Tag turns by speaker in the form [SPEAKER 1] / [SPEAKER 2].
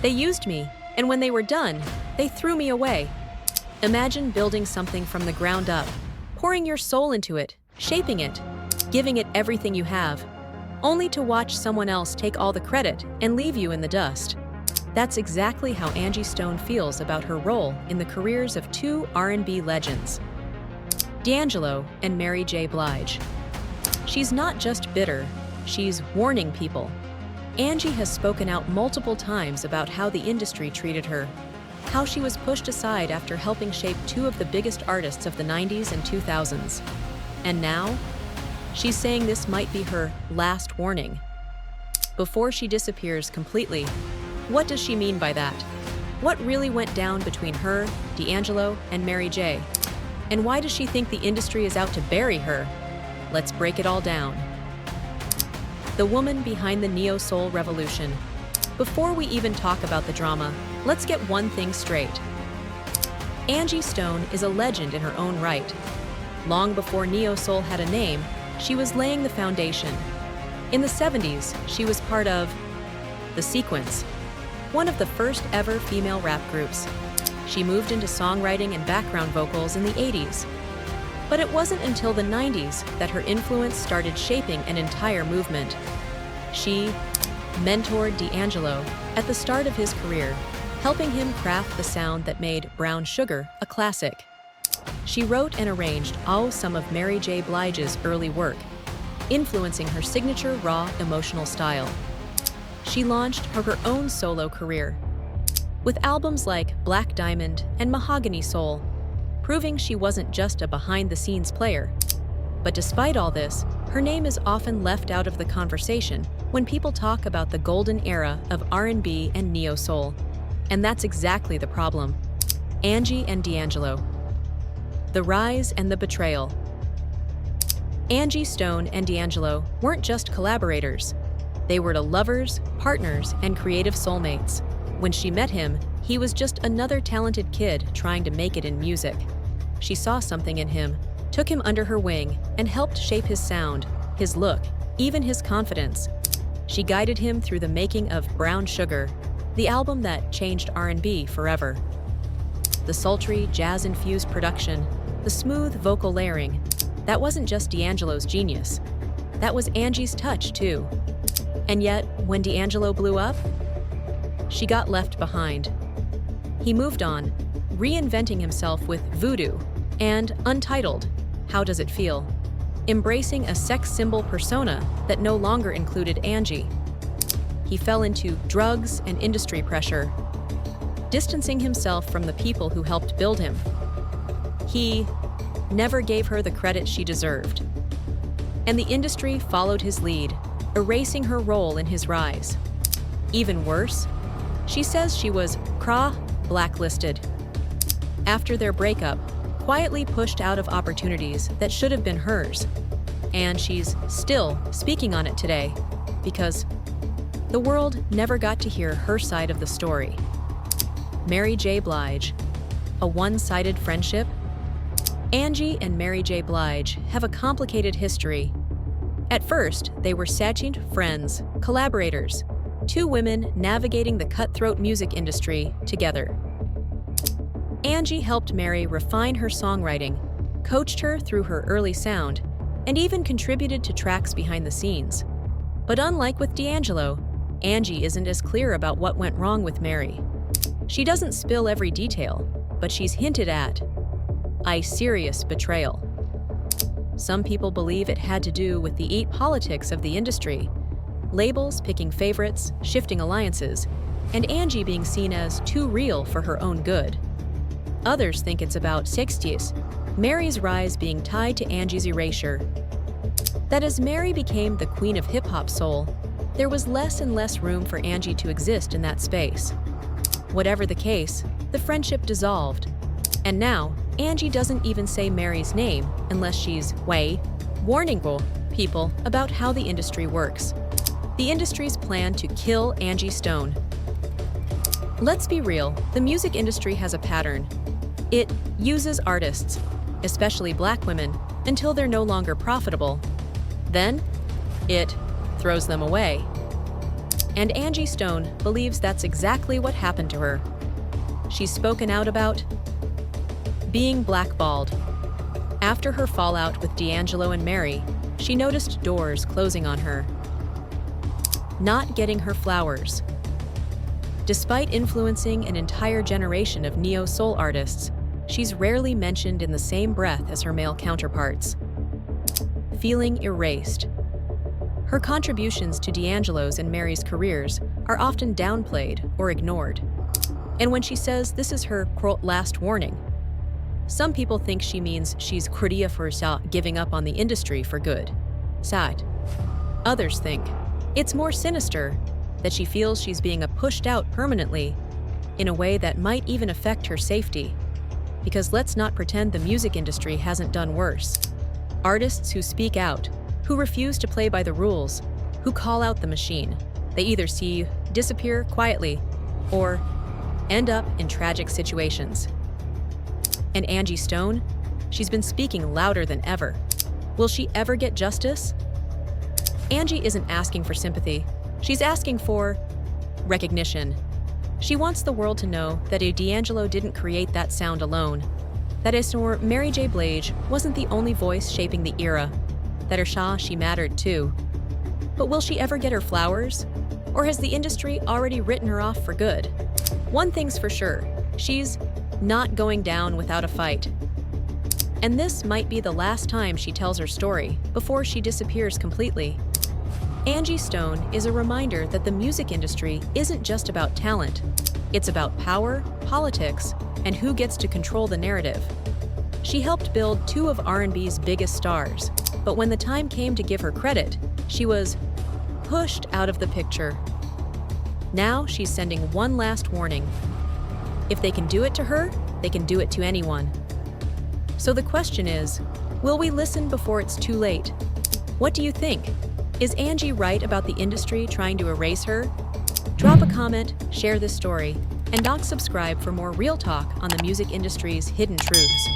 [SPEAKER 1] They used me, and when they were done, they threw me away. Imagine building something from the ground up, pouring your soul into it, shaping it, giving it everything you have, only to watch someone else take all the credit and leave you in the dust. That's exactly how Angie Stone feels about her role in the careers of two R&B legends, D'Angelo and Mary J. Blige. She's not just bitter, she's warning people. Angie has spoken out multiple times about how the industry treated her, how she was pushed aside after helping shape two of the biggest artists of the 90s and 2000s. And now, she's saying this might be her last warning. Before she disappears completely, what does she mean by that? What really went down between her, D'Angelo, and Mary J? And why does she think the industry is out to bury her? Let's break it all down. The woman behind the neo-soul revolution. Before we even talk about the drama, let's get one thing straight. Angie Stone is a legend in her own right. Long before neo-soul had a name, she was laying the foundation. In the 70s, she was part of The Sequence, one of the first ever female rap groups. She moved into songwriting and background vocals in the 80s. But it wasn't until the 90s that her influence started shaping an entire movement. She mentored D'Angelo at the start of his career, helping him craft the sound that made Brown Sugar a classic. She wrote and arranged some of Mary J. Blige's early work, influencing her signature raw, emotional style. She launched her own solo career, with albums like Black Diamond and Mahogany Soul, proving she wasn't just a behind-the-scenes player. But despite all this, her name is often left out of the conversation when people talk about the golden era of R&B and neo-soul. And that's exactly the problem. Angie and D'Angelo. The rise and the betrayal. Angie Stone and D'Angelo weren't just collaborators. They were lovers, partners, and creative soulmates. When she met him, he was just another talented kid trying to make it in music. She saw something in him, took him under her wing, and helped shape his sound, his look, even his confidence. She guided him through the making of Brown Sugar, the album that changed R&B forever. The sultry, jazz-infused production, the smooth vocal layering, that wasn't just D'Angelo's genius. That was Angie's touch, too. And yet, when D'Angelo blew up, she got left behind. He moved on, reinventing himself with Voodoo and Untitled, How Does It Feel? Embracing a sex symbol persona that no longer included Angie. He fell into drugs and industry pressure, distancing himself from the people who helped build him. He never gave her the credit she deserved. And the industry followed his lead, erasing her role in his rise. Even worse, she says she was blacklisted. After their breakup, quietly pushed out of opportunities that should have been hers. And she's still speaking on it today, because the world never got to hear her side of the story. Mary J. Blige, a one-sided friendship? Angie and Mary J. Blige have a complicated history. At first, they were sacient friends, collaborators, two women navigating the cutthroat music industry together. Angie helped Mary refine her songwriting, coached her through her early sound, and even contributed to tracks behind the scenes. But unlike with D'Angelo, Angie isn't as clear about what went wrong with Mary. She doesn't spill every detail, but she's hinted at a serious betrayal. Some people believe it had to do with the politics of the industry, labels picking favorites, shifting alliances, and Angie being seen as too real for her own good. Others think it's about sexties, Mary's rise being tied to Angie's erasure. That as Mary became the queen of hip-hop soul, there was less and less room for Angie to exist in that space. Whatever the case, the friendship dissolved. And now, Angie doesn't even say Mary's name unless she's warning people about how the industry works. The industry's plan to kill Angie Stone. Let's be real, the music industry has a pattern. It uses artists, especially black women, until they're no longer profitable. Then, it throws them away. And Angie Stone believes that's exactly what happened to her. She's spoken out about being blackballed. After her fallout with D'Angelo and Mary, she noticed doors closing on her. Not getting her flowers. Despite influencing an entire generation of neo-soul artists, she's rarely mentioned in the same breath as her male counterparts. Feeling erased. Her contributions to D'Angelo's and Mary's careers are often downplayed or ignored. And when she says this is her, quote, last warning, some people think she means she's giving up on the industry for good. Sad. Others think it's more sinister, that she feels she's being pushed out permanently in a way that might even affect her safety. Because let's not pretend the music industry hasn't done worse. Artists who speak out, who refuse to play by the rules, who call out the machine, they either see disappear quietly or end up in tragic situations. And Angie Stone? She's been speaking louder than ever. Will she ever get justice? Angie isn't asking for sympathy. She's asking for recognition. She wants the world to know that D'Angelo didn't create that sound alone. That Mary J. Blige wasn't the only voice shaping the era. That she mattered too. But will she ever get her flowers? Or has the industry already written her off for good? One thing's for sure, she's not going down without a fight. And this might be the last time she tells her story before she disappears completely. Angie Stone is a reminder that the music industry isn't just about talent. It's about power, politics, and who gets to control the narrative. She helped build two of R&B's biggest stars, but when the time came to give her credit, she was pushed out of the picture. Now she's sending one last warning. If they can do it to her, they can do it to anyone. So the question is, will we listen before it's too late? What do you think? Is Angie right about the industry trying to erase her? Drop a comment, share this story, and subscribe for more real talk on the music industry's hidden truths.